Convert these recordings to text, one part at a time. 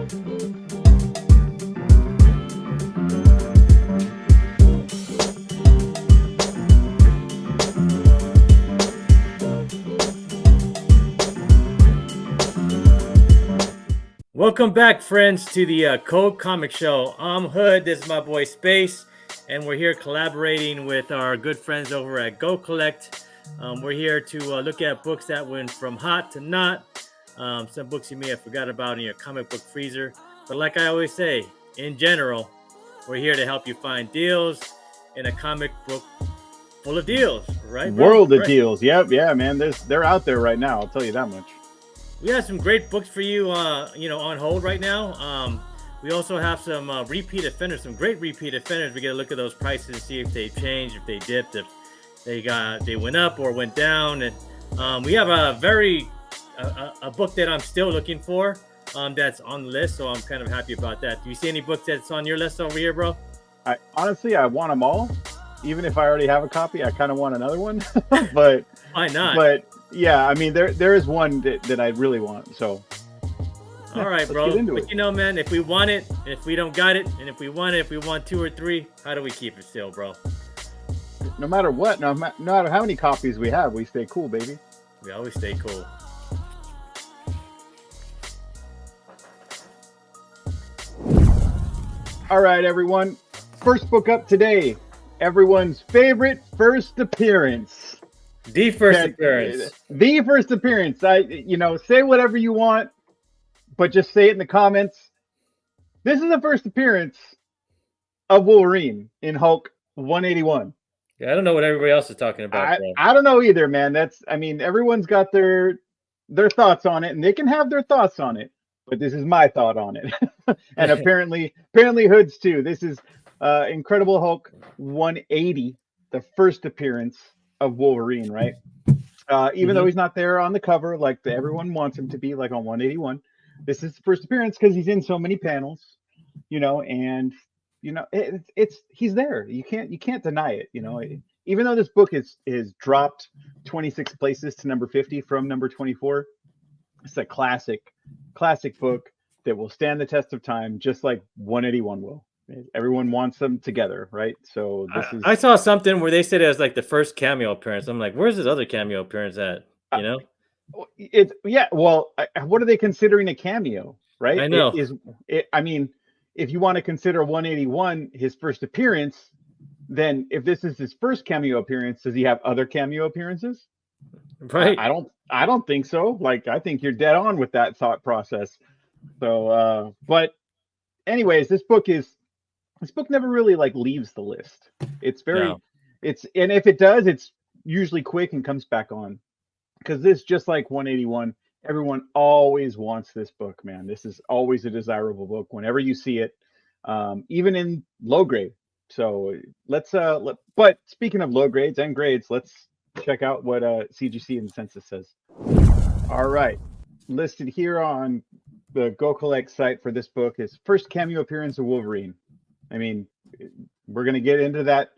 Welcome back, friends, to the Code Comic Show. I'm Hood. This is my boy Space, and we're here collaborating with our good friends over at GoCollect. We're here to look at books that went from hot to not. Some books you may have forgot about in your comic book freezer. But like I always say, in general, we're here to help you find deals in a comic book full of deals, right, bro? World of deals. Yep, yeah, man. They're out there right now. I'll tell you that much. We have some great books for you, on hold right now. We also have some repeat offenders, some great repeat offenders. We get a look at those prices and see if they changed, if they dipped, if they went up or went down. And we have a book that I'm still looking for that's on the list, so I'm kind of happy about that. Do you see any books that's on your list over here, bro? I want them all. Even if I already have a copy, I kind of want another one. But why not? But yeah, I mean, there is one that I really want. So all right, bro. But you know, man, if we want it, if we don't got it, and if we want 2 or 3, how do we keep it still, bro? No matter what, no matter how many copies we have, we stay cool, baby. We always stay cool. All right, everyone. First book up today. Everyone's favorite first appearance. The first appearance. The first appearance. Say whatever you want, but just say it in the comments. This is the first appearance of Wolverine in Hulk 181. Yeah, I don't know what everybody else is talking about. I don't know either, man. Everyone's got their thoughts on it, and they can have their thoughts on it. But this is my thought on it. And apparently Hood's too. This is Incredible Hulk 180, the first appearance of Wolverine, right? Even though he's not there on the cover like everyone wants him to be, like on 181, this is the first appearance because he's in so many panels, and he's there. You can't deny it, Even though this book is dropped 26 places to number 50 from number 24, it's a classic book that will stand the test of time, just like 181 will. Everyone wants them together, right? So I saw something where they said it was like the first cameo appearance. I'm like, where's his other cameo appearance at? What are they considering a cameo, right? I know. I mean, if you want to consider 181 his first appearance, then if this is his first cameo appearance, does he have other cameo appearances? Right. I don't think so. Like, I think you're dead on with that thought process. So, but anyways, this book never really leaves the list. It's and if it does, it's usually quick and comes back on, because this, just like 181, everyone always wants this book, man. This is always a desirable book whenever you see it, even in low grade. So but speaking of low grades and grades, let's check out what CGC and Census says. All right, listed here on the GoCollect site for this book is first cameo appearance of Wolverine. I mean, we're going to get into that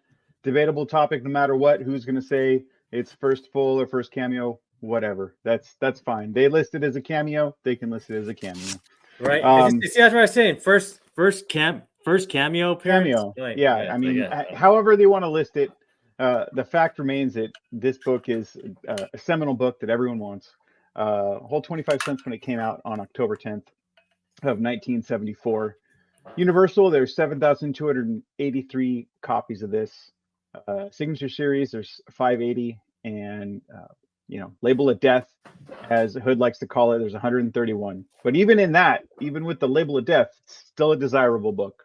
debatable topic no matter what. Who's going to say it's first full or first cameo? Whatever. That's fine. They list it as a cameo. They can list it as a cameo. Right. See, that's what I was saying. First cameo appearance. Cameo. However they want to list it. The fact remains that this book is a seminal book that everyone wants. Whole 25 cents when it came out on October 10th of 1974. Universal, there's 7,283 copies of this. Signature series, there's 580, and Label of Death, as Hood likes to call it, there's 131. But even in that, even with the Label of Death, it's still a desirable book.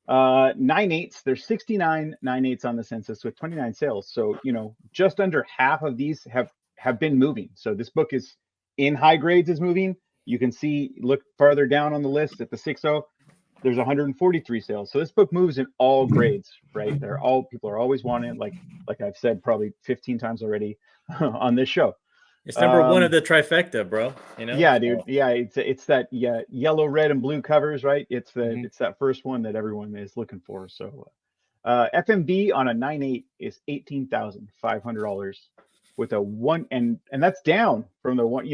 9/8, there's 69 9/8 on the census with 29 sales. So just under half of these have been moving. So this book is in high grades, is moving. You can see, look farther down on the list at the 6.0, there's 143 sales. So this book moves in all grades, right? People are always wanting it, like I've said probably 15 times already on this show. It's number one of the trifecta, bro. Yeah, dude. Yeah, it's that yellow, red, and blue covers, right? It's that first one that everyone is looking for. So FMV on a 9/8 is $18,500 with a one, and that's down from the 1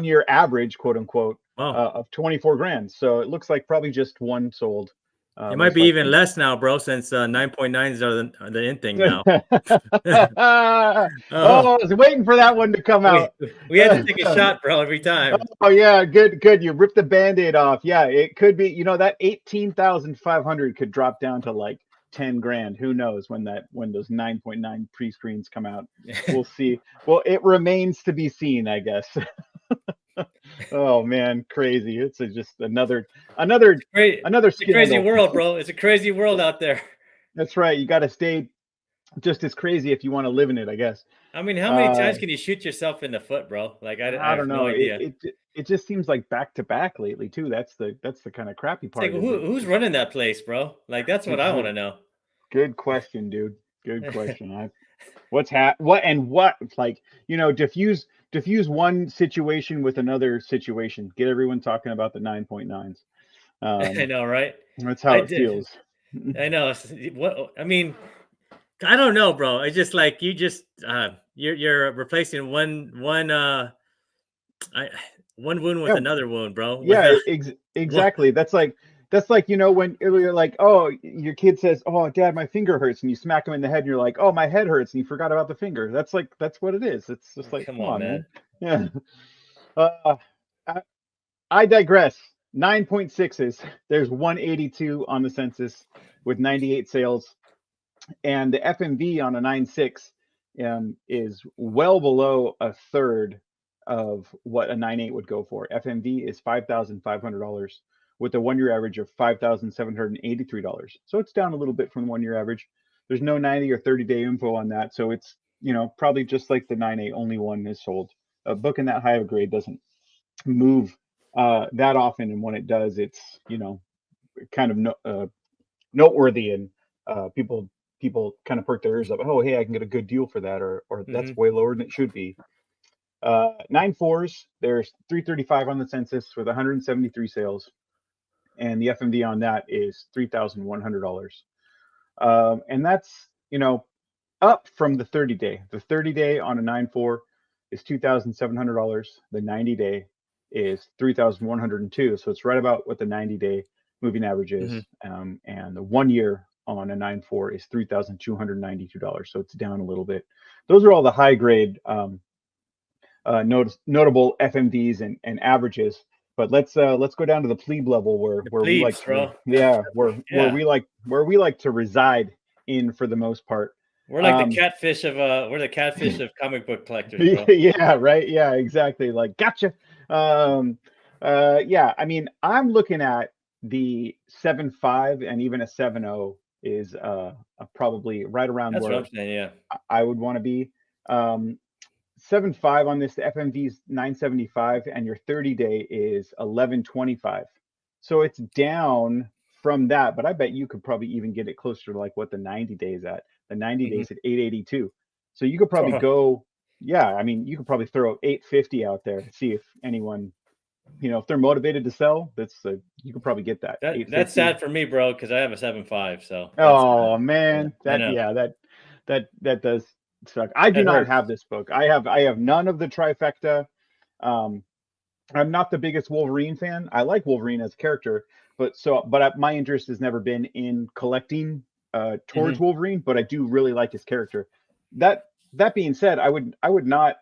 year average, quote unquote, Wow. of 24 grand. So it looks like probably just one sold. It might Most be even likely. less now, bro, since 9.9s are the in thing now. Oh, Oh, I was waiting for that one to come we out. we had to take a shot, bro, every time. Oh yeah, good, good. You ripped the band-aid off. Yeah, it could be, that 18,500 could drop down to like 10 grand. Who knows when those 9.9 pre-screens come out. We'll see. Well, it remains to be seen, I guess. Oh man, crazy. It's just another Great. another It's a crazy scandal. world, bro. It's a crazy world out there. That's right. You got to stay just as crazy if you want to live in it, I guess. I mean, how many Uh, times can you shoot yourself in the foot, bro? Like, I I don't have no know. idea. It just seems like back to back lately too. That's the kind of crappy It's like, part. Is who's running that place, bro? Like, that's what I want to know. good question, dude. Good question. What like diffuse one situation with another situation. Get everyone talking about the 9.9s. I Um, know, right? that's how I it did. feels. I know. What I mean, I don't know, bro. It's just like you're replacing I, one wound with Yeah, another wound, bro. With yeah, a what? exactly. That's like when you're like, oh, your kid says, "Oh, Dad, my finger hurts," and you smack him in the head, and you're like, "Oh, my head hurts," and you forgot about the finger. That's what it is. It's just like, Come come on, on, man. man. Yeah. Uh, I, I digress. 9.6s. There's 182 on the census with 98 sales, and the FMV on a 9.6 is well below a third of what a 9.8 would go for. FMV is $5,500 with a 1 year average of $5,783. So it's down a little bit from the 1 year average. There's no 90 or 30-day info on that, so it's probably just like the 9.8, only one is sold. A book in that high of a grade doesn't move that often, and when it does, it's kind of noteworthy, and people kind of perk their ears up. Oh, hey, I can get a good deal for that, or that's Hmm. way lower than it should be. 9.4s, there's 335 on the census with 173 sales, and the FMD on that is $3,100. And that's up from the 30-day. The 30-day on a 9.4 is $2,700. The 90-day is 3,102. So it's right about what the 90-day moving average is. Hmm. And the 1 year on a 9.4 is $3,292. So it's down a little bit. Those are all the high grade notable FMDs and averages. But let's go down to the plebe level The where we like plebes, to bro. where Yeah. we like to reside in for the most part. We're like the Um, catfish of we're the catfish of comic book collectors, bro. yeah, right. Yeah, exactly. Like, gotcha. Um, yeah, I mean, I'm looking at the 7.5 and even a 7.0 is probably right around That's what I'm where saying. Yeah. I would want to be. 7.5 on this, the FMV's 975, and your 30-day is 1125. So it's down from that, but I bet you could probably even get it closer to like what the 90 days at. The 90 Hmm. days at 882. So you could probably go, yeah, I mean, you could probably throw 850 out there, see if anyone, if they're motivated to sell, you could probably get that That's 850. sad for me, bro, because I have a 7.5, so that's sad. Oh Yeah, man, I know. that does suck. I do That not hurts. have this book. I have none of the trifecta. Um, I'm not the biggest Wolverine fan. I like Wolverine as a character, but my interest has never been in collecting towards Hmm. Wolverine. But I do really like his character. That that being said, I would not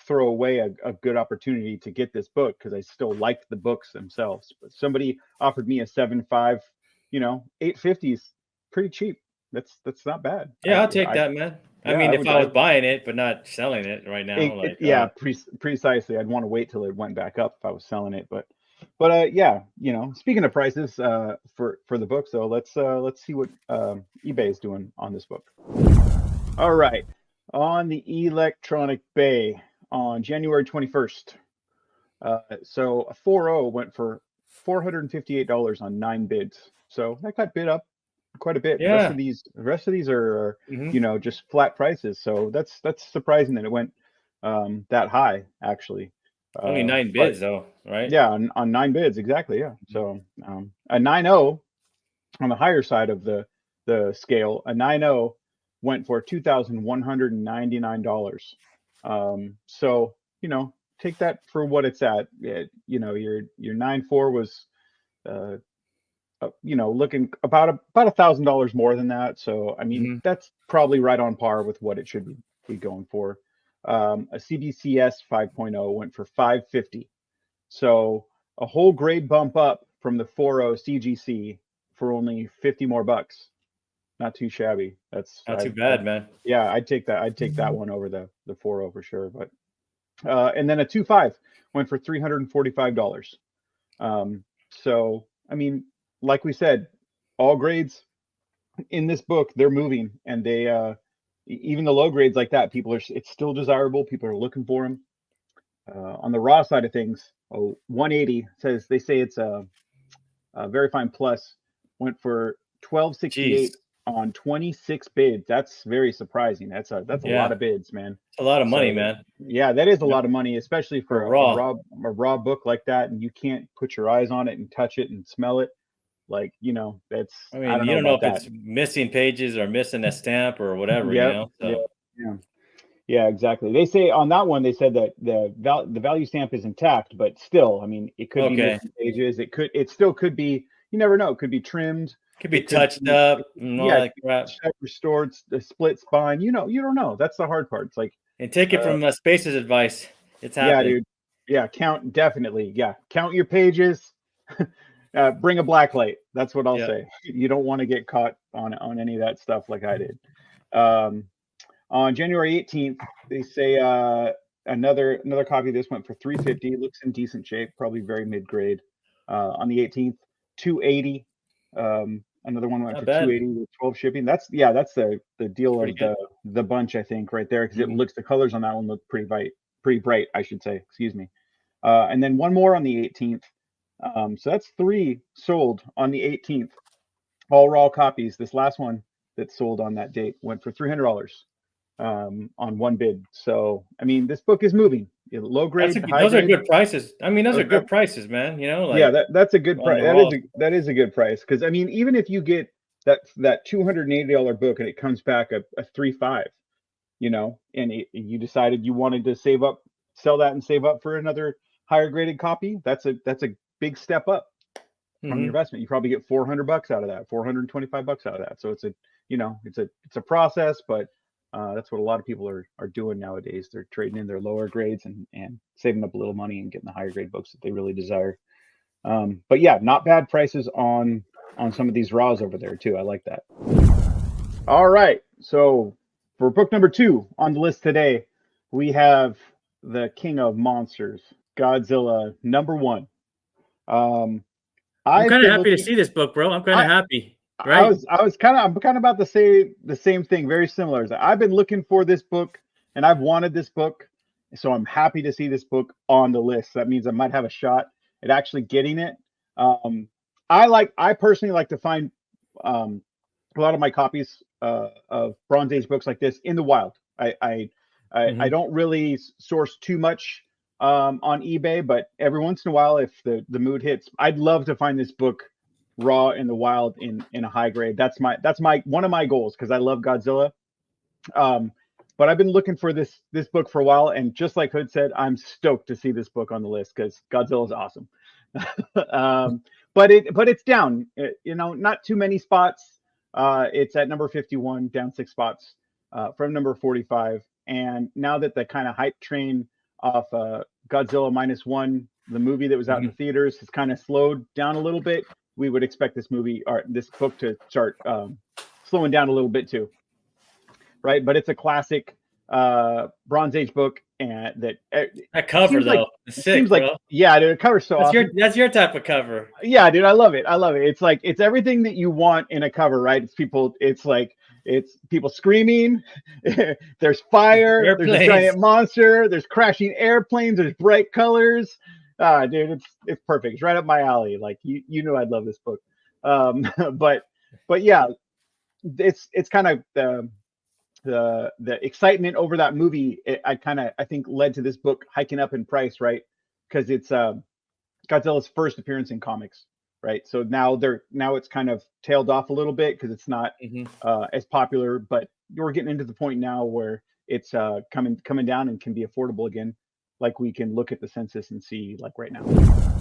throw away a good opportunity to get this book because I still like the books themselves. But somebody offered me a 7.5, 850 is pretty cheap. That's not bad. Yeah, I'll take that, man. I Yeah, I mean, if would I was buying it but not selling it right now, like, yeah, precisely. I'd want to wait till it went back up if I was selling it, but yeah, speaking of prices for the book, so let's see what eBay is doing on this book. All right, on the electronic bay on January 21st. So a 4.0 went for $458 on 9 bids. So that got bid up quite a bit. yeah. The rest of these are Hmm. just flat prices. So that's surprising that it went that high actually. Only 9 But bids though, right? yeah, on 9 bids exactly. Yeah. So a 9.0 on the higher side of the scale, a 9.0 went for $2,199. So take that for what it's at. You know, your 9.4 was you know, looking about $1,000 more than that. So I mean, Mhm. that's probably right on par with what it should be going for. A CBCS 5.0 went for 550. So a whole grade bump up from the 4.0 CGC for only 50 more bucks. Not too shabby. That's Not too bad, man. yeah, I'd take that. I'd take that one over the 4.0 for sure. But and then a 2.5 went for $345. So I mean, like we said, all grades in this book, they're moving, and they even the low grades like that, people are, it's still desirable. People are looking for them. On the raw side of things, 180 says, they say it's a very fine plus, went for 1268 Jeez. on 26 bids. That's very surprising. That's a lot Yeah. of bids, man. It's a lot of money, So man. yeah, that is a Yep. lot of money, especially For for raw. a raw book like that, and you can't put your eyes on it and touch it and smell it. Like, you know, that's, I I mean, don't you know don't know about if that. it's missing pages or missing a stamp or whatever, you Yep. know? Yeah. So, Yeah. Yeah, exactly. They say on that one, they said that the value stamp is intact, but still, I mean, it could be okay. missing pages. It still could be. You never know. It could be trimmed. Could be It could touched be, up and all yeah, it that could crap. be restored, the split spine. You know, you don't know. That's the hard part. It's like, And take it from Space's advice. It's yeah, happening. dude. Yeah, count definitely. Yeah, count your pages. Bring a black light. That's what I'll Yeah. say. You don't want to get caught on any of that stuff like I did. Um, On January 18th, they say another copy of this went for 350. Looks in decent shape, probably very mid grade. On the 18th, 280. Another one went Not for bad. 280 with 12 shipping. That's the deal Pretty of good. the bunch, I think, right there, because it Mhm. looks, the colors on that one look pretty bright, I should say. Excuse me. And then one more on the 18th. So that's three sold on the 18th. All raw copies. This last one that sold on that date went for $300 on one bid. So I mean, this book is moving. Low grade to high Those are grade. good prices. I mean, those are Uh, good prices, man. You know, yeah, like that's a good on price. the raw. That is a good price, because I mean, even if you get that $280 book and it comes back a 3.5, you know, and you decided you wanted to sell that and save up for another higher graded copy, that's a big step up from your Mhm. investment. You probably get $400 out of that, $425 out of that. So it's a, you know, it's a process, but that's what a lot of people are doing nowadays. They're trading in their lower grades and saving up a little money and getting the higher grade books that they really desire. But yeah, not bad prices on some of these raws over there too. I like that. All right, so for book number 2 on the list today, we have the King of Monsters, Godzilla #1. Um, I'm I've kind of been happy to looking. see this book, bro. I'm kind of I happy, I right? was I was kind of I'm kind of about to say the same thing, very similar. I've been looking for this book and I've wanted this book, so I'm happy to see this book on the list. That means I might have a shot at actually getting it. Um, I personally like to find um, a lot of my copies of Bronze Age books like this in the wild. I Mhm. don't really source too much on eBay, but every once in a while, if the mood hits, I'd love to find this book raw in the wild in a high grade. That's my one of my goals, because I love Godzilla. Um, but I've been looking for this book for a while, and just like Hood said, I'm stoked to see this book on the list because Godzilla is awesome. um, but it's down. You know, not too many spots. It's at number 51, down 6 spots from number 45. And now that the kind of hype train off Godzilla -1, the movie that was out in the Mhm. theaters, has kind of slowed down a little bit, we would expect this movie or this book to start slowing down a little bit too, right? But it's a classic Bronze Age book, and that That cover though, it's it sick, seems like bro. yeah, dude, it covers so awesome. That's your type of cover. Yeah, dude, I love it. I love it. It's like it's everything that you want in a cover, right? It's people screaming. There's fire. There's a Airplanes. giant monster. There's crashing airplanes. There's bright colors. Ah, dude, it's perfect. It's right up my alley. Like you know, I'd love this book. Um, but but yeah, it's kind of the excitement over that movie. I think led to this book hiking up in price, right? Because it's Godzilla's first appearance in comics, right? So now it's kind of tailed off a little bit because it's not Mhm. as popular, but we're getting into the point now where it's coming down and can be affordable again. like we can look at the census and see like right now.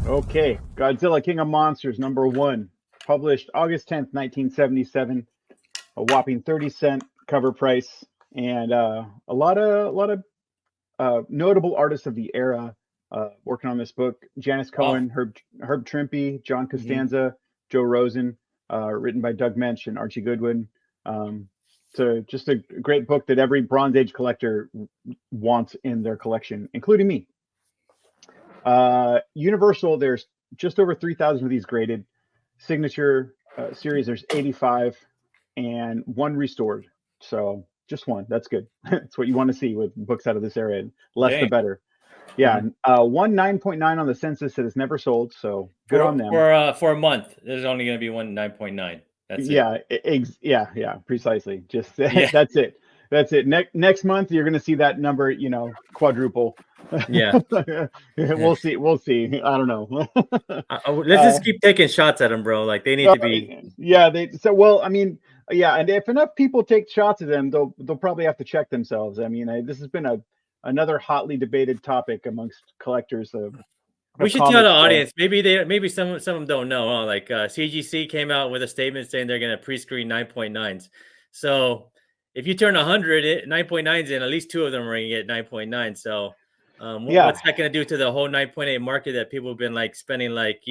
Okay, Godzilla King of Monsters #1, published August 10th, 1977, a whopping 30-cent cover price, and a lot of notable artists of the era working on this book. Janice Wow. Cohen, Herb Trimpe, John Hmm. Costanza, Joe Rosen, written by Doug Mensch and Archie Goodwin. So just a great book that every Bronze Age collector wants in their collection, including me. Universal, there's just over 3,000 of these graded. Signature series, there's 85, and one restored. So just one. That's good. That's what you want to see with books out of this era. Less the Dang. better. Yeah. One 9.9 on the census that has never sold. So good on them. For a month, there's only going to be one 9.9. That's it. Yeah. Yeah. Precisely. Just Yeah. that's it. That's it. Next month, you're going to see that number, quadruple. Yeah. We'll see. We'll see. I don't know. Let's just keep taking shots at them, bro. Like they need to be. Yeah, well, I mean, yeah, and if enough people take shots at them, they'll probably have to check themselves. I mean, this has been another hotly debated topic amongst collectors of We should tell the comics. audience. Maybe some of them don't know. Huh? Like CGC came out with a statement saying they're going to pre-screen 9.9s. So if you turn 100, 9.9s in, at least two of them are going to get 9.9. So Yeah, what's that going to do to the whole 9.8 market that people have been like spending like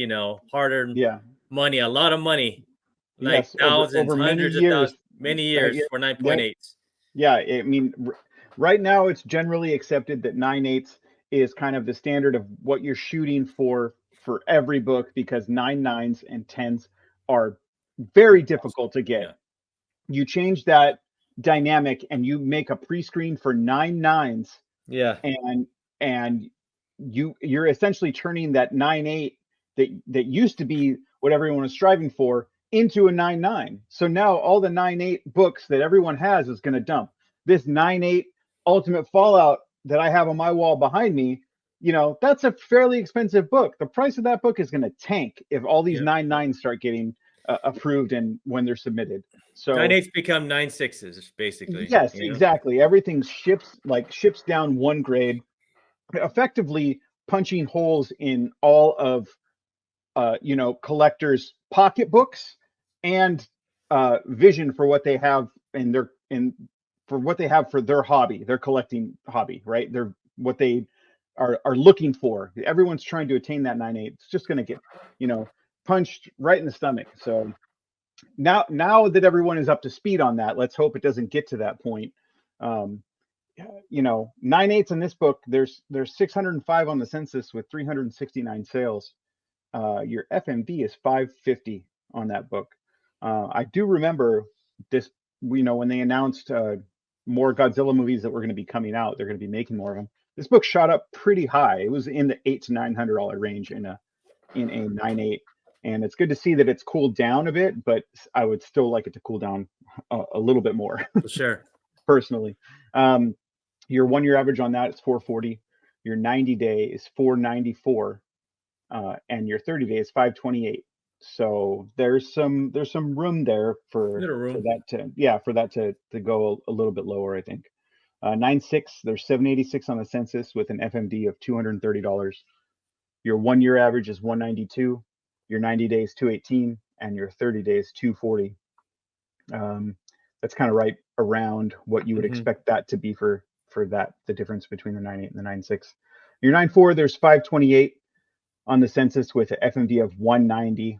hard-earned yeah, money, a lot of money, like yes, thousands, over many hundreds of years. thousands, many years Yeah, for yeah, 9.8s. yeah. I mean, right now it's generally accepted that 9/8 is kind of the standard of what you're shooting for every book, because 9/9s and 10s are very difficult to get. Yeah. You change that dynamic and you make a pre-screen for 9/9s, Yeah. and you're essentially turning that 9/8 that used to be what everyone was striving for into a 9/9. So now all the 9/8 books that everyone has is going to dump. This 9/8 Ultimate Fallout that I have on my wall behind me, that's a fairly expensive book. The price of that book is going to tank if all these Yeah. 9/9s start getting approved and when they're submitted. So 9.8s become 9.6s, basically. yes, exactly. Everything ships down one grade, effectively punching holes in all of collectors' pocketbooks and vision for what they have for their hobby, their collecting hobby, right? They're what they are looking for. Everyone's trying to attain that 9/8. It's just going to get punched right in the stomach. So now that everyone is up to speed on that, let's hope it doesn't get to that point. 9/8 in this book, there's 605 on the census with 369 sales. Your FMV is 550 on that book. I do remember this, when they announced more Godzilla movies that were going to be coming out, they're going to be making more of them. This book shot up pretty high. It was in the $800 to $900 range in a 9/8. And it's good to see that it's cooled down a bit, but I would still like it to cool down a little bit more. For sure. Personally. Your 1 year average on that is 440. Your 90-day is 494. And your 30-day is 528. So there's some room there for that to go a little bit lower, I think. 9/6, there's 786 on the census with an FMD of $230. Your 1 year average is 192. Your 90 days 218, and your 30 days 240. That's kind of right around what you would expect that to be for that, the difference between the 9/8 and the 9/6. Your 9/4, there's 528 on the census with an FMD of 190.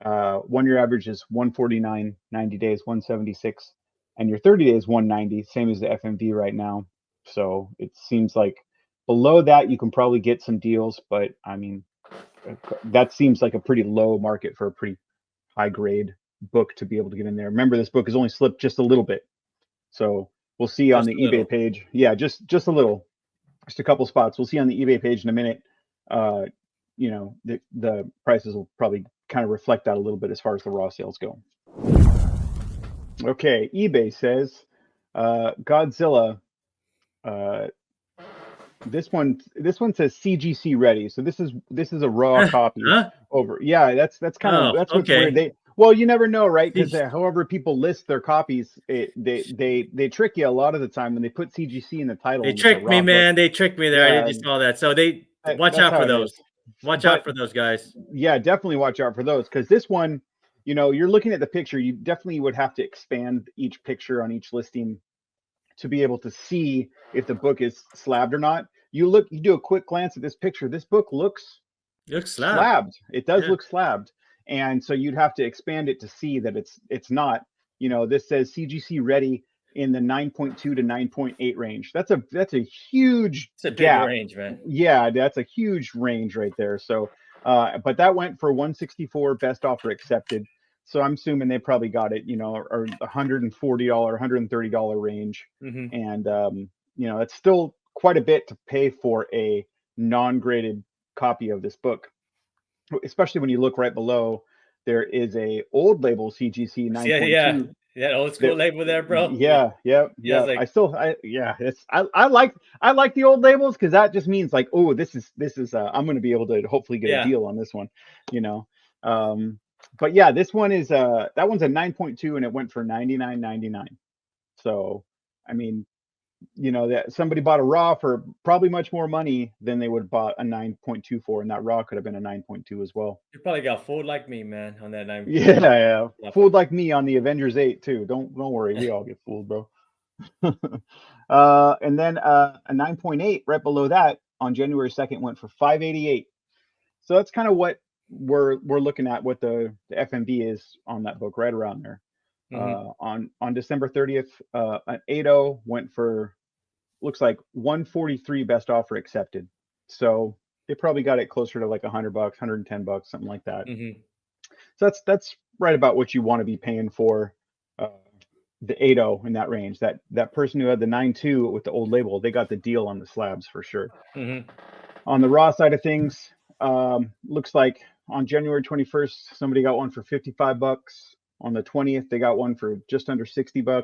1 year average is 149, 90 days 176, and your 30 days 190, same as the FMD right now. So it seems like below that you can probably get some deals, but I mean, that seems like a pretty low market for a pretty high grade book to be able to get in there. Remember, this book has only slipped just a little bit, so we'll see on the eBay page. Yeah, just a little, just a couple spots. We'll see on the eBay page in a minute. The prices will probably kind of reflect that a little bit as far as the raw sales go. Okay, eBay says Godzilla. This one says CGC ready. So this is a raw copy. Huh? Over. Yeah, that's kind of what's okay. weird. Well, you never know, right? Because Jeez. however people list their copies, they trick you a lot of the time when they put CGC in the title They and it's a tricked me, raw book. man. They tricked me there. I Yeah, just saw that. So they watch that's out how for it those. is. Watch out But for those guys. yeah, definitely watch out for those because this one, you're looking at the picture. You definitely would have to expand each picture on each listing to be able to see if the book is slabbed or not. You do a quick glance at this picture. This book looks It looks slabbed. slabbed. It does Yeah. look slabbed, and so you'd have to expand it to see that it's not. This says CGC ready in the 9.2 to 9.8 range. That's a huge It's a big gap. range, man. Yeah, that's a huge range right there. So, but that went for 164 best offer accepted. So I'm assuming they probably got it, or $140, $130 range, Mm-hmm. and it's still quite a bit to pay for a non-graded copy of this book, especially when you look right below. There is a old label CGC Yeah, yeah. 9.2. That old school That, label there, bro. yeah, yep, Yeah, it's yep. like, Yeah, I like the old labels because that just means like, oh, this is I'm going to be able to hopefully get a yeah. deal on this one, you know. But yeah, this one is that one's a 9.2 and it went for $99.99. So, I mean, that somebody bought a raw for probably much more money than they would have bought a 9.2 for, and that raw could have been a 9.2 as well. You probably got fooled like me, man, on that 9.2. Yeah, yeah. Nothing. Fooled like me on the Avengers 8 too. Don't worry, we all get fooled, bro. And then a 9.8 right below that on January 2nd went for 588. So that's kind of what we're looking at, what the FMV is on that book, right around there. Mm-hmm. On December 30th, an 8.0 went for, looks like 143 best offer accepted. So they probably got it closer to like $100, $110, something like that. Mm-hmm. So that's right about what you want to be paying for uh, the 8.0 in that range. That person who had the 9.2 with the old label, they got the deal on the slabs for sure. Mm-hmm. On the raw side of things, looks like on January 21st, somebody got one for $55. On the 20th, they got one for just under $60.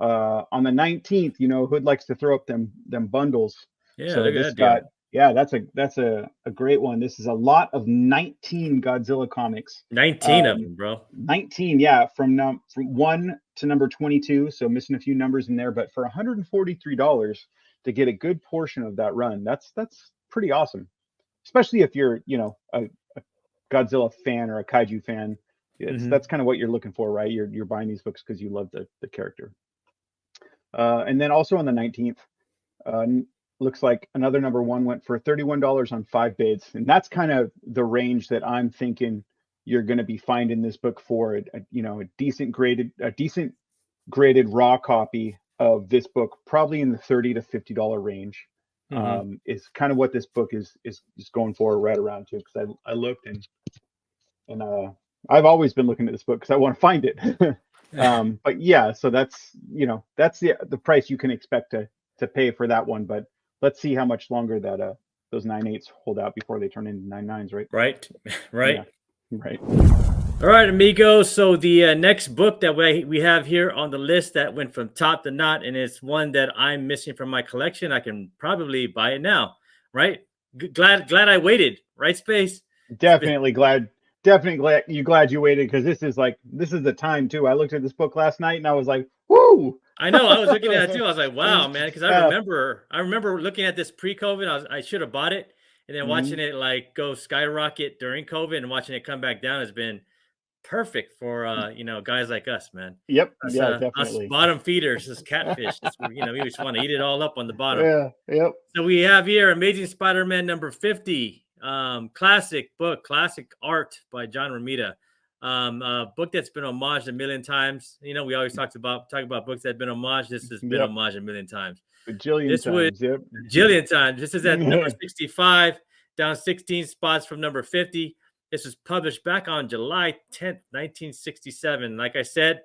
On the 19th, Hood likes to throw up them bundles. Yeah, So look at this that deal. got, yeah, that's a great one. This is a lot of 19 Godzilla comics. 19 of them, bro. 19, yeah, from 1 to number 22, so missing a few numbers in there, but for $143 to get a good portion of that run, that's pretty awesome. Especially if you're, a Godzilla fan or a kaiju fan. Mm-hmm. That's kind of what you're looking for, right? You're buying these books because you love the character. And then also on the 19th, looks like another number one went for $31 on 5 bids, and that's kind of the range that I'm thinking you're going to be finding this book for. A decent graded raw copy of this book, probably in the $30 to $50 range. Mm-hmm. Is kind of what this book is going for right around too. Because I looked and I've always been looking at this book because I want to find it. But yeah, so that's the price you can expect to pay for that one. But let's see how much longer that those 9.8s hold out before they turn into 9.9s, right? Right. Right. Yeah, right. All right, amigos. So the next book that we have here on the list that went from top to not, and it's one that I'm missing from my collection. I can probably buy it now, right? Glad I waited, right, Space? Definitely glad you waited because this is the time too. I looked at this book last night and I was like, woo! I know. I was looking at it too. I was like, wow, man, because I Uh, remember looking at this pre-COVID. I should have bought it, and then watching mhm. it like go skyrocket during COVID and watching it come back down has been perfect for guys like us, man. Yep. Us Yeah, us definitely. bottom feeders, this catfish. We just want to eat it all up on the bottom. Yeah. Yep. So we have here Amazing Spider-Man number 50. Classic book, classic art by John Romita. A book that's been homaged a million times. We always talk about books that have been homaged. This has been Yep. homaged a million times. Bajillion This was times. Yep. a jillion times. This is at number 65, down 16 spots from number 50. This was published back on July 10th, 1967. Like I said,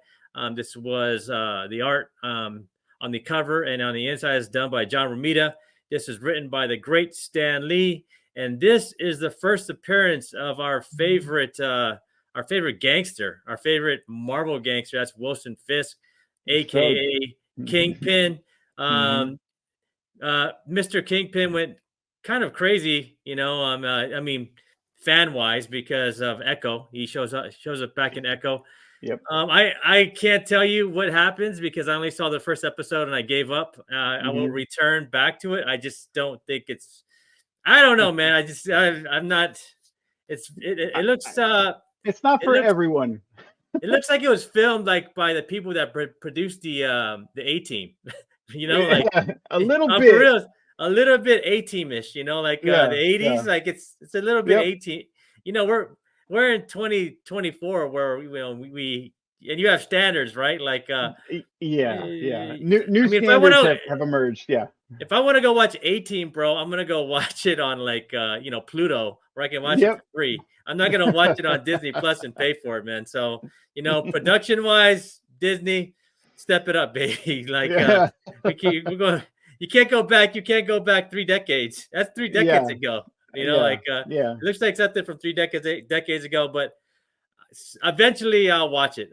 this was the art on the cover and on the inside is done by John Romita. This is written by the great Stan Lee, and this is the first appearance of our favorite gangster, our favorite Marvel gangster. That's Wilson Fisk, So. aka Kingpin. Mhm. Mr. Kingpin went kind of crazy, I mean, fan wise because of Echo. He shows up back in Echo. Yep. I can't tell you what happens because I only saw the first episode and I gave up. I will return back to it. I just don't think it's. I don't know, man. I'm not. It looks. It's not for everyone. It looks like it was filmed like by the people that produced the A-Team. You know, like a little bit. For real, a little bit A-Team-ish. You know, like the 80s. Like it's a little bit A-Team. You know, we're in 2024 where we and you have standards, right? Like new standards have emerged. Yeah. If I want to go watch A-Team, bro, I'm gonna go watch it on like Pluto, where I can watch it for free. I'm not gonna watch it on Disney Plus and pay for it, man. So production wise, Disney, step it up, baby. Like we're going. You can't go back. You can't go back 3 decades. That's 3 decades ago. It looks like something from 3 decades ago. But eventually, I'll watch it.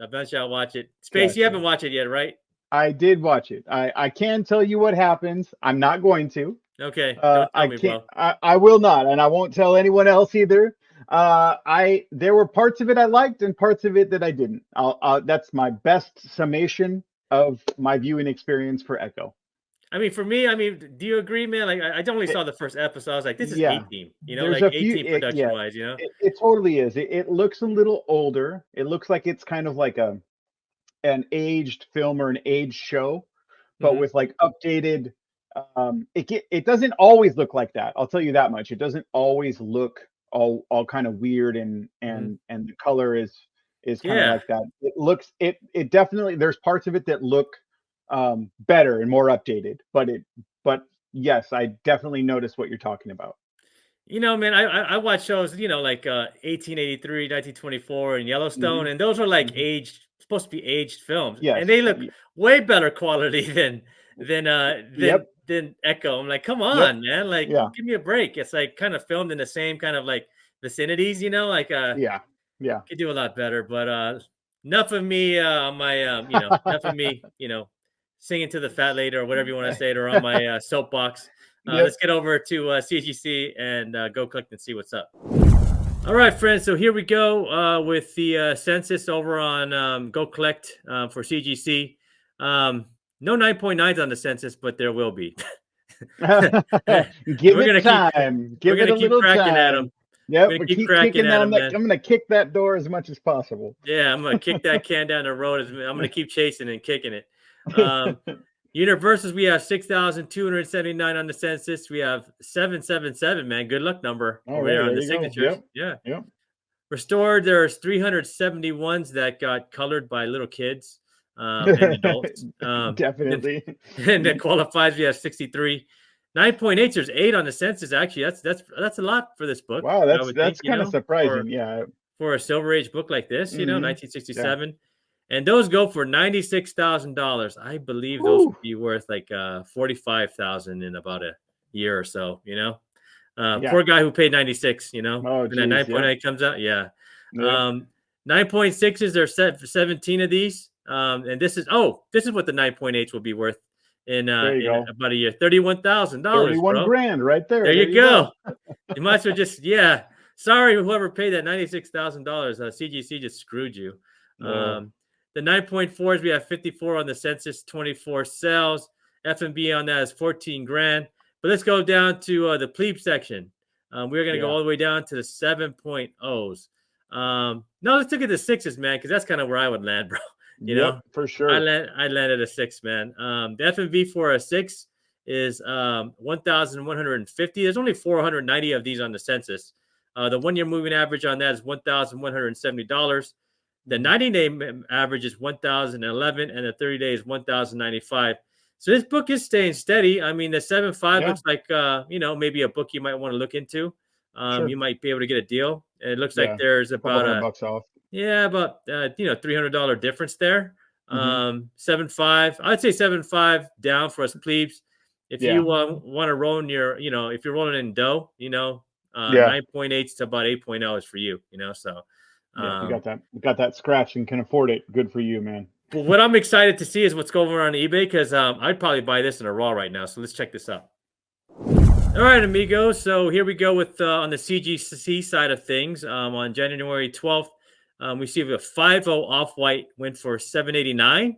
Space, you haven't watched it yet, right? I did watch it. I can tell you what happens. I'm not going to. Okay. Don't tell me, bro. I will not, and I won't tell anyone else either. There were parts of it I liked and parts of it that I didn't. That's my best summation of my viewing experience for Echo. I mean, for me, do you agree, man? Like, I only saw the first episode. I was like, this is A-Team, There's like A-Team production-wise, It totally is. It looks a little older. It looks like it's kind of like an aged film or an aged show, but with like updated. It doesn't always look like that. I'll tell you that much. It doesn't always look all kind of weird and the color is kind of like that. It looks it definitely, there's parts of it that look better and more updated, but yes, I definitely notice what you're talking about. Man, I watch shows, like 1883, 1924 and Yellowstone, and those are like supposed to be aged films, and they look way better quality than Echo. I'm like, come on, man, like give me a break. It's like kind of filmed in the same kind of like vicinities, like could do a lot better. But enough of me on my enough of me singing to the fat lady or whatever you want to say it, or on my soapbox. Let's get over to CGC and GoCollect and see what's up. All right, friends. So here we go with the census over on GoCollect for CGC. No 9.9s on the census, but there will be. Give it time. Give it a little time. At them. Yep, we're keep cracking at them. I'm going to kick that door as much as possible. Yeah, I'm going to kick that can down the road. I'm going to keep chasing and kicking it. Universals, we have 6,279 on the census. We have 777, man. Good luck number over there on the signatures. Yep. Restored, there's 371s that got colored by little kids and adults. Definitely. And that qualifies, we have 63. 9.8, there's 8 on the census. Actually, that's a lot for this book. Wow, that's kind of surprising. For a Silver Age book like this, 1967. And those go for $96,000. I believe those would be worth like $45,000 in about a year or so. Poor guy who paid 96. When that 9.8 comes out, 9.6s. There's 17 of these, and this is what the 9.8s will be worth in about a year. $31,000. $31,000 right there. There you go. You might as well just Sorry, whoever paid that $96,000. CGC just screwed you. The 9.4s, we have 54 on the census, 24 sales. F&B on that is $14,000. But let's go down to the plebe section. We're going to go all the way down to the 7.0s. No, let's look at the 6s, man, because that's kind of where I would land, bro. You know, for sure. I landed a 6, man. The F&B for a 6 is 1,150. There's only 490 of these on the census. The 1-year moving average on that is $1,170. The 90-day average is $1,011, and the 30-day is $1,095. So this book is staying steady. I mean, the 7.5 looks like maybe a book you might want to look into. You might be able to get a deal. And it looks like there's about $100 off. About $300 difference there. 7.5, I'd say 7.5 down for us plebes. If you want to roll in your, if you're rolling in dough, 9.8 to about 8.0 is for you. So. You got that scratch and can afford it. Good for you, man. But what I'm excited to see is what's going on eBay, because I'd probably buy this in a raw right now. So let's check this out. All right, amigos. So here we go with on the CGC side of things. On January 12th, we see a 5-0 off-white went for 789.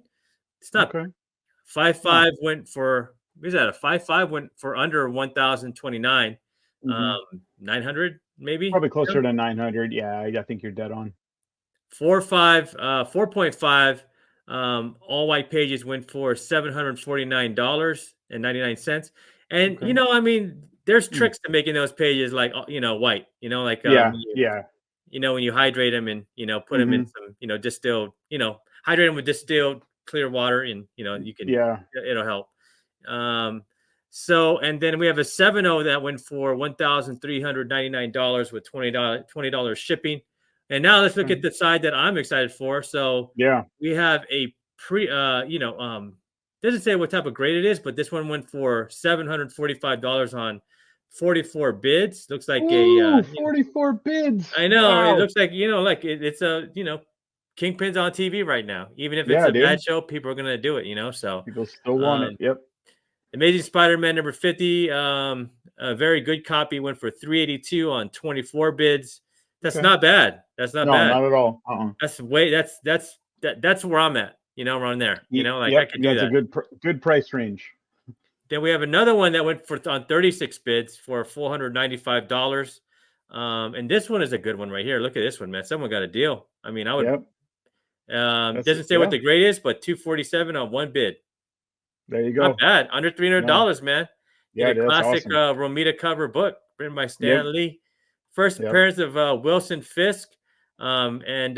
It's not Okay. 5-5 went for, what is that? A 5-5 went for under 1,029. Hmm. 900 maybe? Probably closer to 900. Yeah, I think you're dead on. 4.5, 4.5. All white pages went for $749.99. And Okay. I mean, there's Mm. tricks to making those pages like white. Like Yeah, yeah. when you hydrate them and put them in Hmm. some distilled, hydrate them with distilled clear water, and you can Yeah. it'll help. Um, so and then we have a 7.0 that went for $1,399 with $20 shipping. And now let's look Okay. at the side that I'm excited for. So Yeah. we have a doesn't say what type of grade it is, but this one went for $745 on 44 bids. Looks like Ooh, 44 bids. I know it Wow. looks like like it's a Kingpin's on TV right now. Even if it's Yeah, a bad dude. show, people are gonna do it. So People still want it. um, Yep. Amazing Spider-Man number 50. A very good copy went for 382 on 24 bids. That's Okay. not bad. That's not No, bad. not at all. That's where I'm at. Around there. Like I Yep. could do That's a that. good price range. Then we have another one that went for on 36 bids for $495. And this one is a good one right here. Look at this one, man. Someone got a deal. I mean, I would. Yep. Doesn't say what Yeah. the grade is, but 247 on one bid. There you Not go. bad. Under No. $300, man. Yeah, Get a that's classic awesome. Romita cover book written by Yep. Stan Lee. First Yep. appearance of Wilson Fisk. And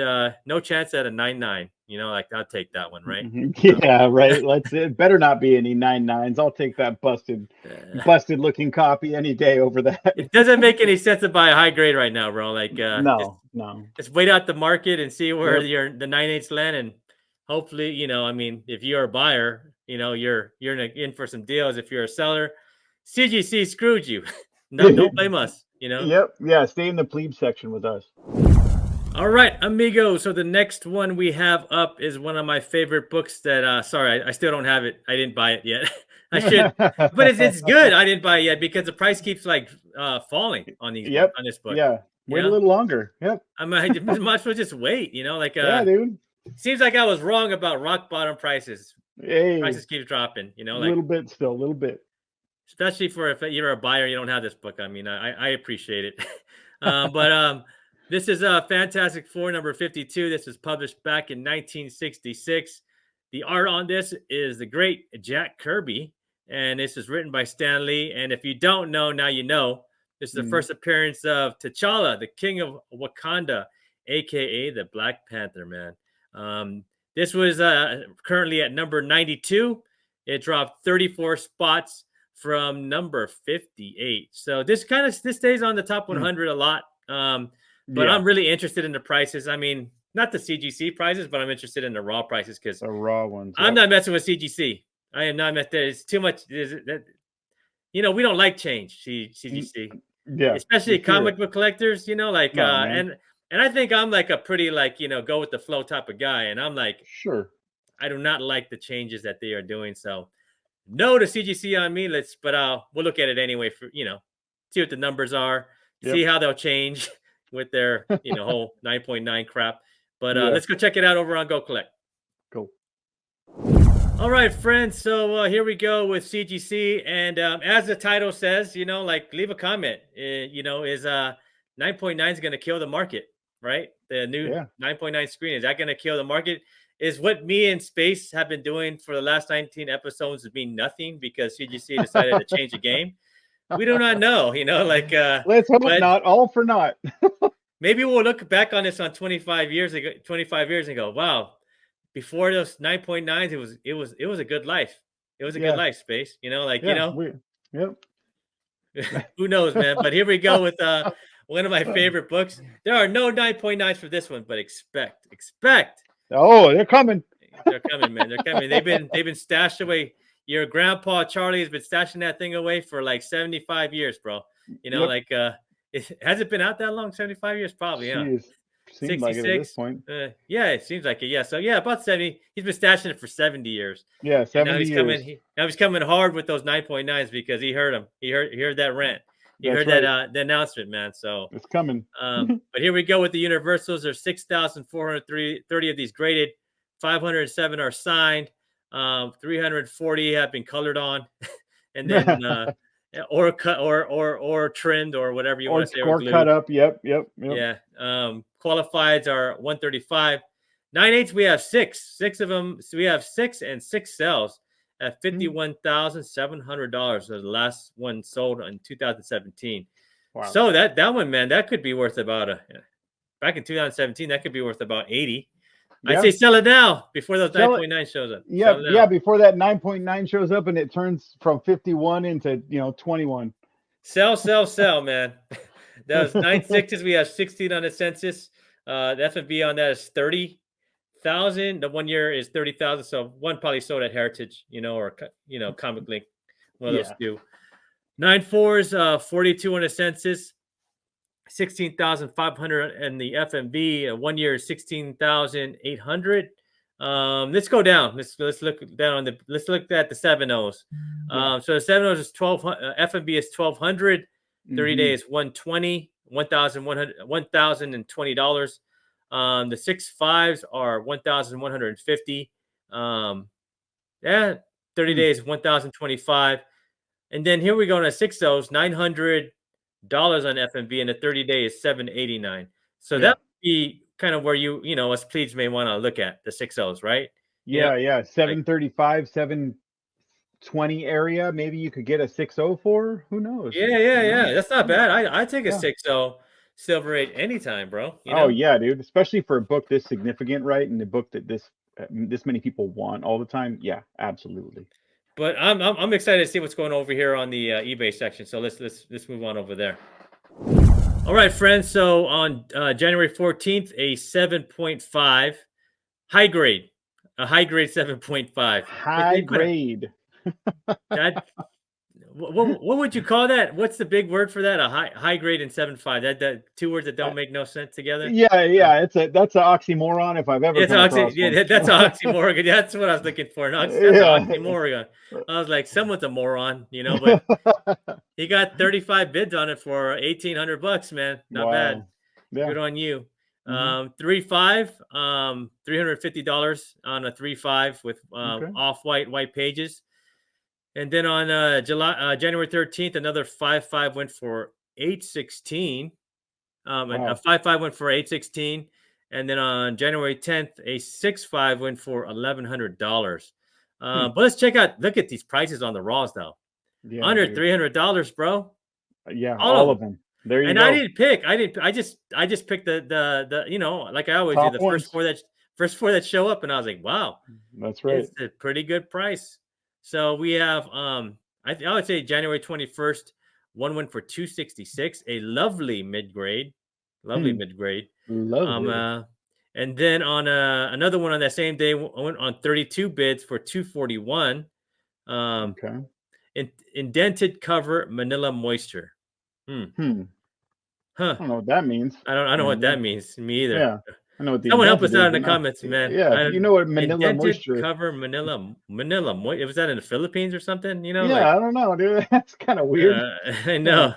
no chance at a 9.9. Like I'll take that one, right? Yeah, right. It better not be any 9.9s. I'll take that busted looking copy any day over that. It doesn't make any sense to buy a high grade right now, bro. Like No, no. just wait out the market and see where Yep. the 9.8s land, and hopefully, I mean, if you're a buyer, you're in for some deals. If you're a seller, CGC screwed you. No, don't blame us. Yep. Yeah. Stay in the plebe section with us. All right, amigo. So the next one we have up is one of my favorite books that sorry, I still don't have it. I didn't buy it yet. I should, but it's good. I didn't buy it yet because the price keeps like falling on Yep. on this book. Yeah. Wait a little longer. Yep. I might as well just wait, like Yeah, dude. seems like I was wrong about rock bottom prices. Hey, Prices keep dropping, a like little bit still, a little bit. especially for if you're a buyer, you don't have this book. I mean, I appreciate it. This is Fantastic Four number 52. This was published back in 1966. The art on this is the great Jack Kirby, and this is written by Stan Lee. And if you don't know, now you know. This is the first appearance of T'Challa, the King of Wakanda, aka the Black Panther, man. This was currently at number 92. It dropped 34 spots from number 58. So this stays on the top 100 a lot. But Yeah. I'm really interested in the prices. I mean, not the CGC prices, but I'm interested in the raw prices because The raw ones. I'm not messing with CGC. I am not messing. It's too much. We don't like change. CGC, Yeah. especially We fear comic it. book collectors. No, man. And I think I'm like a pretty go with the flow type of guy. And I'm like, Sure. I do not like the changes that they are doing. So no to CGC on me. But we'll look at it anyway for see what the numbers are, Yep. see how they'll change with their whole 9.9 crap. But Yeah. let's go check it out over on GoCollect. Cool. All right, friends. So here we go with CGC, and as the title says, leave a comment. Is 9.9 is going to kill the market, right? The new 9.9 screen, is that going to kill the market? Is what me and Space have been doing for the last 19 episodes mean nothing because CGC decided to change the game? We do not know, Let's hope not. All for naught. Maybe we'll look back on this on 25 years and go, wow, before those 9.9s, it was a good life. It was a good life, Space. Yep. Who knows, man? But here we go with one of my favorite books. There are no 9.9s for this one, but expect. Oh, they're coming. They're coming, man. They're coming. They've been stashed away. Your grandpa Charlie has been stashing that thing away for like 75 years, bro. Has it been out that long? 75 years, probably. Yeah. Seemed like it at this 66. point. Yeah, it seems like it. Yeah. So yeah, about 70. He's been stashing it for 70 years. Yeah, And now 70 he's years. now he's coming hard with those 9.9s because he heard him. He heard that rant. He That's heard right. that the announcement, man. So It's coming. but here we go with the universals. There's 6,430 of these graded. 507 are signed. 340 have been colored on, and then or cut or trimmed or whatever you want to say, or cut glued. up. Yep. Yeah. Qualifieds are 135. 9/8 we have six of them. So we have six and six sales at $51,700. The last one sold in 2017. Wow. So that one, man, that could be worth about back in 2017, that could be worth about 80. Yeah. I'd say sell it now before those 9.9 shows up. Yeah, before that 9.9 shows up and it turns from 51 into 21. Sell, man. Those 9.6s, we have 16 on the census. The F&B on that is 30,000. The 1 year is 30,000. So one probably sold at Heritage, or Comic Link. One of those two. 9.4s, 42 on the census. 16,500 in the F&B. 1 year is 16,800. Let's go down. Let's look down on let's look at the 7.0s. So the 7.0s is 1,200. F&B is 1,200. 30 days 120. $1,020. The 6.5s are 1,150. 30 days 1,025. And then here we go on the 6.0s, $900 on F&B, and the 30 day is $789. So that would be kind of where us plebes may want to look at the 6.0s, right? Yeah. 735, 720 area. Maybe you could get a 6.0 for. Who knows? Yeah. That's not bad. I take a 6.0 Silver 8 anytime, bro. Oh yeah, dude. Especially for a book this significant, right? And a book that this many people want all the time. Yeah, absolutely. But I'm excited to see what's going over here on the eBay section. So let's move on over there. All right, friends. So on January 14th, a 7.5 high grade, a high grade 7.5. High grade. What would you call that? What's the big word for that? A high grade and 7.5. That two words that don't make no sense together. Yeah. That's an oxymoron if I've ever. That's an oxymoron. That's what I was looking for. That's an oxymoron. I was like, someone's a moron, but he got 35 bids on it for $1,800, man. Not bad. Yeah. Good on you. 3.5, $350 on a 3.5 with white pages. And then on January 13th, another 5.5 went for $816. And a 5.5 went for $816. And then on January 10th, a 6.5 went for $1,100. But let's look at these prices on the raws though. Yeah, under $300, bro. Yeah, all of them. There you go. And I didn't pick. I just picked the like I always top do, the first four that show up, and I was like, wow, that's right. It's a pretty good price. So we have I would say January 21st, one went for $266, a lovely mid-grade. Lovely. And then on another one on that same day, went on 32 bids for $241. Indented cover Manila Moisture. Huh. I don't know what that means. I don't know what that means. Me either. Yeah. I know what someone help us out in the comments, man. Yeah, you know what Manila Moisture cover Manila. Was that in the Philippines or something? Yeah, I don't know, dude. That's kind of weird. I know.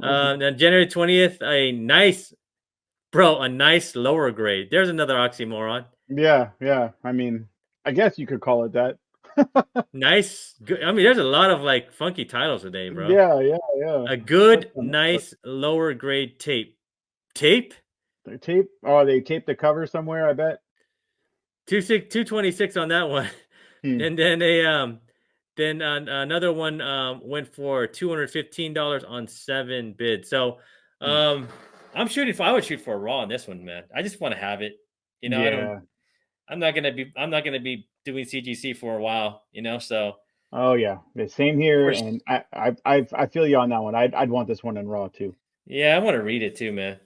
Then January 20th, a nice lower grade. There's another oxymoron. Yeah. I mean, I guess you could call it that. Nice. Good. I mean, there's a lot of like funky titles today, bro. Yeah. A good, nice lower grade tape. Tape? Tape? Oh, they taped the cover somewhere, I bet. 226 on that one. And then another one went for $215 on 7 bids. So I would shoot for a raw on this one, man. I just want to have it. I'm not gonna be doing CGC for a while, so. Oh yeah, the same here, and I feel you on that one. I'd want this one in raw too. Yeah, I want to read it too, man.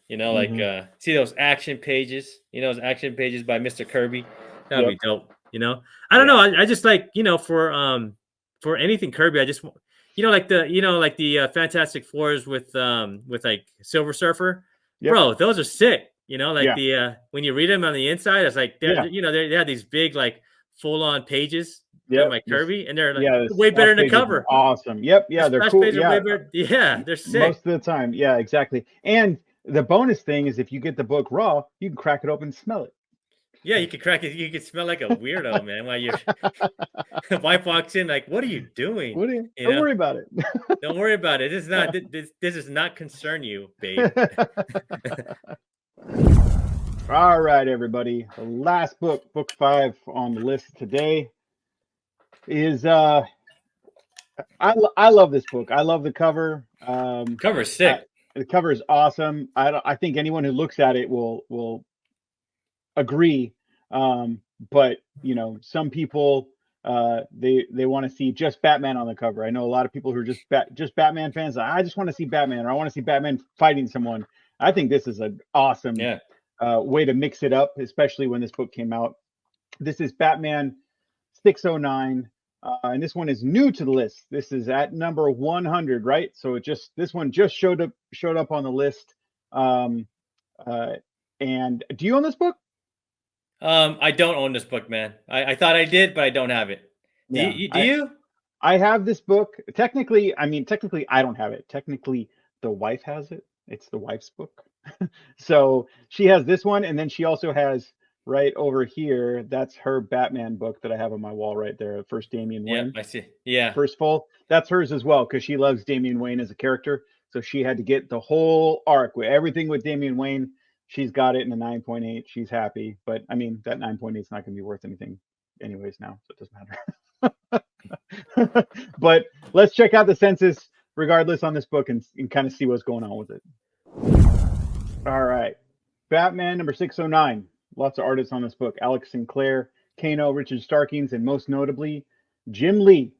See those action pages. Those action pages by Mr. Kirby. That'd be dope. I don't know. I just like for anything Kirby. I just like the Fantastic Fours with like Silver Surfer. Yep. Bro, those are sick. You know, like Yeah. the when you read them on the inside, it's like Yeah. they have these big like full on pages, kind of Yep. like curvy, and they're like Yeah, the way better splash than the pages are cover. awesome. Yep. The Yeah, they're splash cool. pages are way Yeah. better. Yeah, they're sick. Most of the time. Yeah, exactly. And the bonus thing is if you get the book raw, you can crack it open and smell it. Yeah, you could crack it. You could smell like a weirdo, man. While your wife walks in, like, "What are you doing?" What do you, You don't know, worry about it. don't worry about it. This is not this does not concern you, babe. All right, everybody. The last book, book 5 on the list today is I love this book. I love the cover. Cover's I, sick. the cover is awesome. I think anyone who looks at it will agree. But you know, some people they want to see just Batman on the cover. I know a lot of people who are just Batman fans. I just want to see Batman, or I want to see Batman fighting someone. I think this is an awesome Yeah. way to mix it up, especially when this book came out. This is Batman 609. And this one is new to the list. This is at number 100, right? So this one just showed up on the list. Um, and do you own this book? I don't own this book, man. I thought I did, but I don't have it. Do Yeah, you? Do you? I have this book. Technically, I mean, technically, I don't have it. Technically, the wife has it. It's the wife's book. So she has this one, and then she also has right over here. That's her Batman book that I have on my wall right there. First Damian Yeah, Wayne, I see. Yeah. first full. That's hers as well because she loves Damian Wayne as a character. So she had to get the whole arc with everything with Damian Wayne. She's got it in a 9.8. She's happy, but I mean that 9.8 is not going to be worth anything, anyways. Now, so it doesn't matter. But let's check out the census regardless on this book and kind of see what's going on with it. All right. Batman number 609. Lots of artists on this book. Alex Sinclair, Kano, Richard Starkings, and most notably, Jim Lee,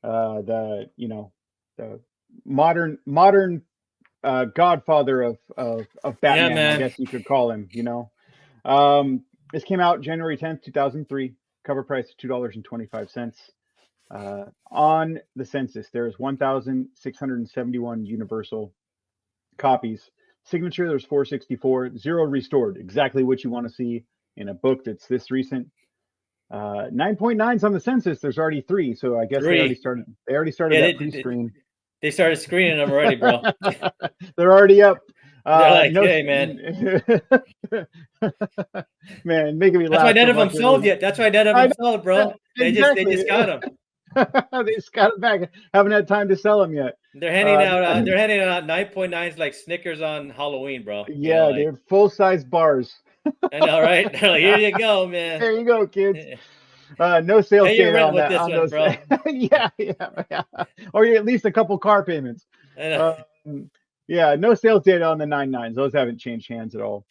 the the modern godfather of Yeah, Batman, I man. guess you could call him. This came out January 10th, 2003. Cover price $2.25. On the census, there's 1,671 universal copies. Signature, there's 464. 0 restored. Exactly what you want to see in a book that's this recent. 9.9s on the census. There's already 3, so I guess they already 3. started. They already started Yeah, that pre-screen. they started screening them already, bro. They're already up. They're like, No, "Hey, man." man, making me That's why laugh none so of them much. sold yet. That's why none of I them know, sold, bro. They exactly. just got them. They just got it back. Haven't had time to sell them yet. They're handing out 9.9s like Snickers on Halloween, bro. You know, Yeah, like dude, full size bars. I know, right? They're like, here you go, man. There you go, kids. No sales Pay your data rent on with that. this On one, those, bro. yeah, or at least a couple car payments. I know. Yeah, no sales data on the 9.9s. Those haven't changed hands at all.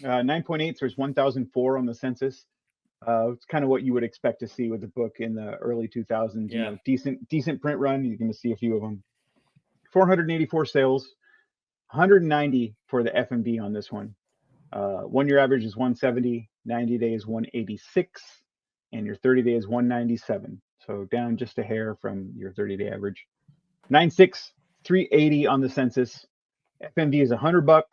9.8s. There's 1,004 on the census. It's kind of what you would expect to see with the book in the early 2000s. You Yeah. know, decent print run. You're going to see a few of them. 484 sales, 190 for the FMV on this one. 1 year average is 170, 90 days 186, and your 30 days 197. So down just a hair from your 30-day average. 9.6, 380 on the census. FMV is $100.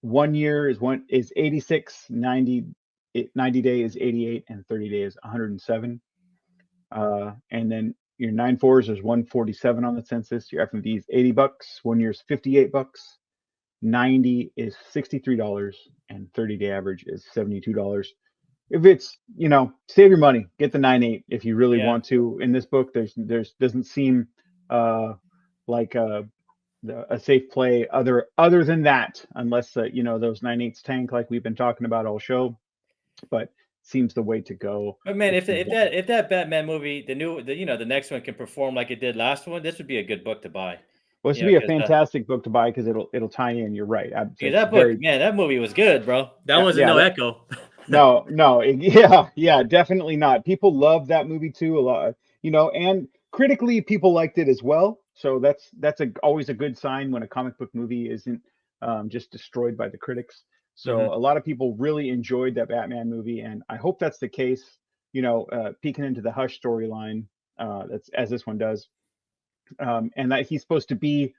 1 year is 86, 90 day is 88, and 30 days 107. And then your 9.4s is 147 on the census. Your FMV is $80. 1 year is $58. 90 is $63, and 30-day average is $72. If it's, save your money, get the 9.8 if you really Yeah. want to. In this book, there's doesn't seem like a safe play other than that, unless those 9.8s tank like we've been talking about all show. But seems the way to go. But man, if that Batman movie, the next one can perform like it did last one, this would be a good book to buy. Well, this would be a fantastic book to buy because it'll tie in. You're right. Yeah, that book, man, that movie was good, bro. That wasn't no Echo. No, yeah, definitely not. People love that movie too a lot, and critically people liked it as well. So that's always a good sign when a comic book movie isn't just destroyed by the critics. So a lot of people really enjoyed that Batman movie, and I hope that's the case. Peeking into the Hush storyline, that's as this one does, and that he's supposed to be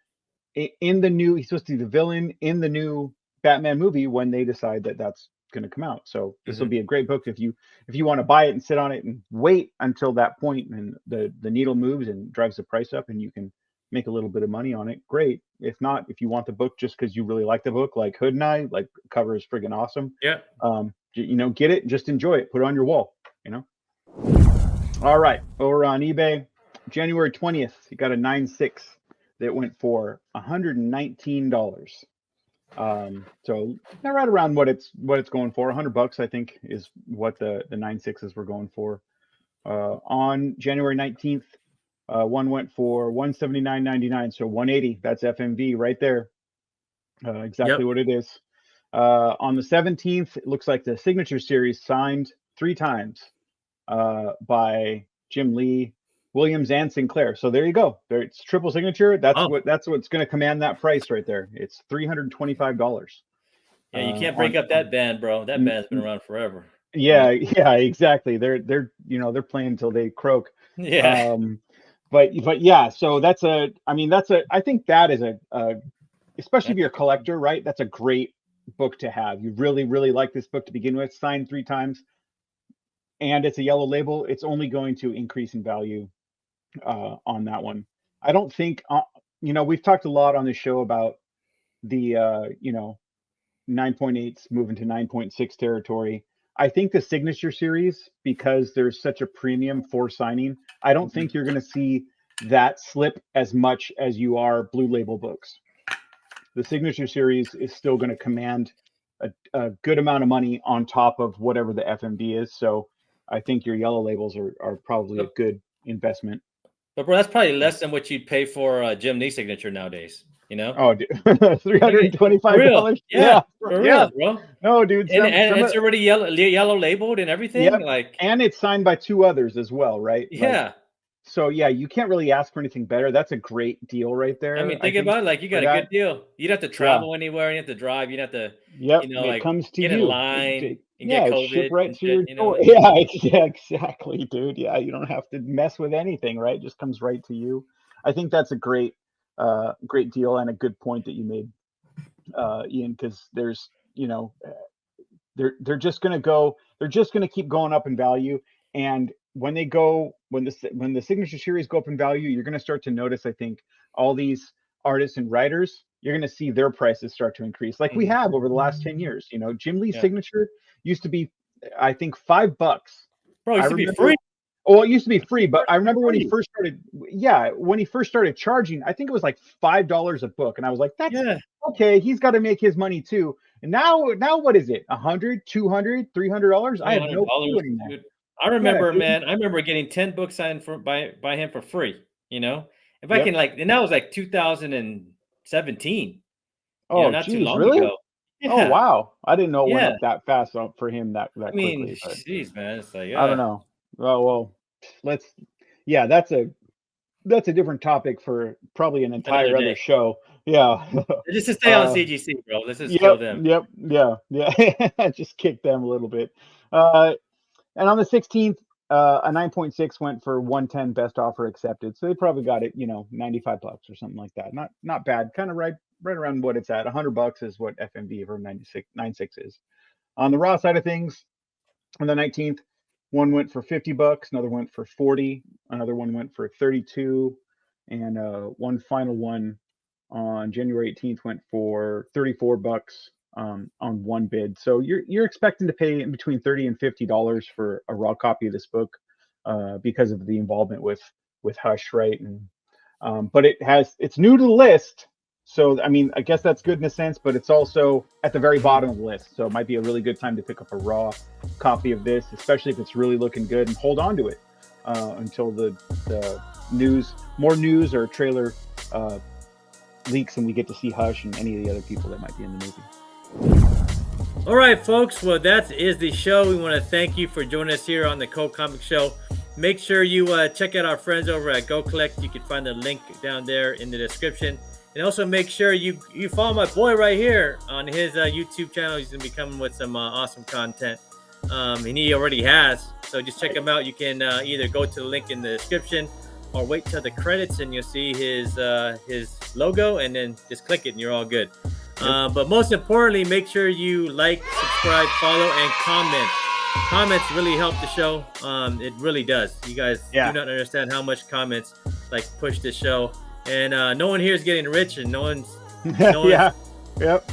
he's supposed to be the villain in the new Batman movie when they decide that that's going to come out. So this will be a great book if you want to buy it and sit on it and wait until that point and the needle moves and drives the price up and you can make a little bit of money on it. Great. If not, if you want the book just because you really like the book, like Hood and I, like cover is friggin' awesome. Yeah. Get it, just enjoy it, put it on your wall. All right, over on eBay, January 20th, you got a 9.6 that went for $119. So right around what it's going for. $100, I think, is what the 9.6s were going for. On January 19th, one went for $179.99, so $180. That's FMV right there. Exactly what it is. On the 17th, it looks like the Signature Series signed 3 times by Jim Lee, Williams, and Sinclair. So there you go. There, it's triple signature. That's what's going to command that price right there. It's $325. Yeah, you can't break up that band, bro. That band's been around forever. Yeah, exactly. They're playing until they croak. Yeah. But yeah, so I think that is especially if you're a collector, right? That's a great book to have. You really, really like this book to begin with, signed 3 times, and it's a yellow label. It's only going to increase in value on that one. I don't think, we've talked a lot on this show about the, 9.8s moving to 9.6 territory. I think the Signature Series, because there's such a premium for signing, I don't think you're going to see that slip as much as you are Blue Label books. The Signature Series is still going to command a good amount of money on top of whatever the FMV is. So I think your yellow labels are probably a good investment. But bro, that's probably less than what you'd pay for Jim Lee signature nowadays. Oh, dude. $325. Yeah, for real, bro. No, dude. And it's already yellow labeled and everything. Yep. And it's signed by 2 others as well, right? Yeah. So yeah, you can't really ask for anything better. That's a great deal right there. I mean, think about it, like you got a good deal. You don't have to travel anywhere. You don't have to drive. You don't have to. It comes to get you. In line. And get COVID ship right to your door. Yeah, exactly, dude. Yeah, you don't have to mess with anything, right? It just comes right to you. I think that's a great deal and a good point that you made, Ian, because there's, they're just going to keep going up in value. And when the Signature Series go up in value, you're going to start to notice, I think, all these artists and writers, you're going to see their prices start to increase, like we have over the last 10 years. Jim Lee's signature used to be, I think, $5. Bro, it used to be free. Oh, it used to be free, but I remember when he first started charging, I think it was like $5 a book, and I was like, that's okay. He's got to make his money too. And now what is it? $100, $200, $300? I have no clue anymore. Dude. I remember, man. I remember getting 10 books signed by him for free. If I can, and that was like 2017. Oh, not too geez, long really? ago. Yeah. Oh wow! I didn't know it went up that fast for him that quickly. Jeez, man, it's like I don't know. Well, that's a different topic for probably an entire other show. Yeah. Just to stay on CGC, bro. Let's just kill them. Yep. Yeah. Just kick them a little bit. And on the 16th, a 9.6 went for 110, best offer accepted. So they probably got it, $95 or something like that. Not bad. Kind of right around what it's at. $100 is what FMV for 9.6 is. On the raw side of things, on the 19th, one went for $50, another went for 40, another one went for 32, and one final one on January 18th went for $34 on one bid. So you're expecting to pay in between $30 and $50 for a raw copy of this book because of the involvement with Hush, right? And but it's new to the list. So, I mean, I guess that's good in a sense, but it's also at the very bottom of the list. So it might be a really good time to pick up a raw copy of this, especially if it's really looking good, and hold on to it until the more news or trailer leaks and we get to see Hush and any of the other people that might be in the movie. All right, folks. Well, that is the show. We want to thank you for joining us here on the Comic Show. Make sure you check out our friends over at GoCollect. You can find the link down there in the description. And also make sure you follow my boy right here on his YouTube channel. He's going to be coming with some awesome content. And he already has. So just check him out. You can either go to the link in the description or wait till the credits and you'll see his logo and then just click it and you're all good. But most importantly, make sure you like, subscribe, follow, and comment. Comments really help the show. It really does. You guys do not understand how much comments like push the show. And no one here is getting rich, and no one's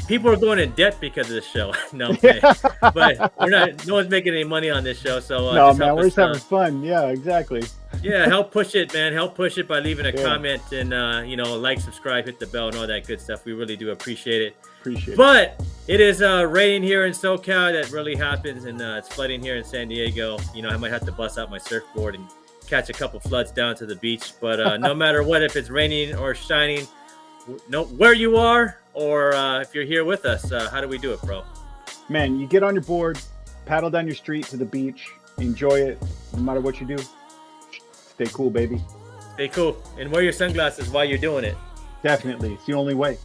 people are going in debt because of this show. No, but we're not. No one's making any money on this show. So no, man, we're just having fun. Yeah, exactly. Yeah, help push it, man. Help push it by leaving a comment and like, subscribe, hit the bell, and all that good stuff. We really do appreciate it. But it is raining here in SoCal. That really happens, and it's flooding here in San Diego. I might have to bust out my surfboard and catch a couple floods down to the beach. But no matter what, if it's raining or shining, where you are, or if you're here with us, how do we do it, bro? Man, you get on your board, paddle down your street to the beach, enjoy it. No matter what you do, stay cool, baby. Stay cool, and wear your sunglasses while you're doing it. Definitely, it's the only way.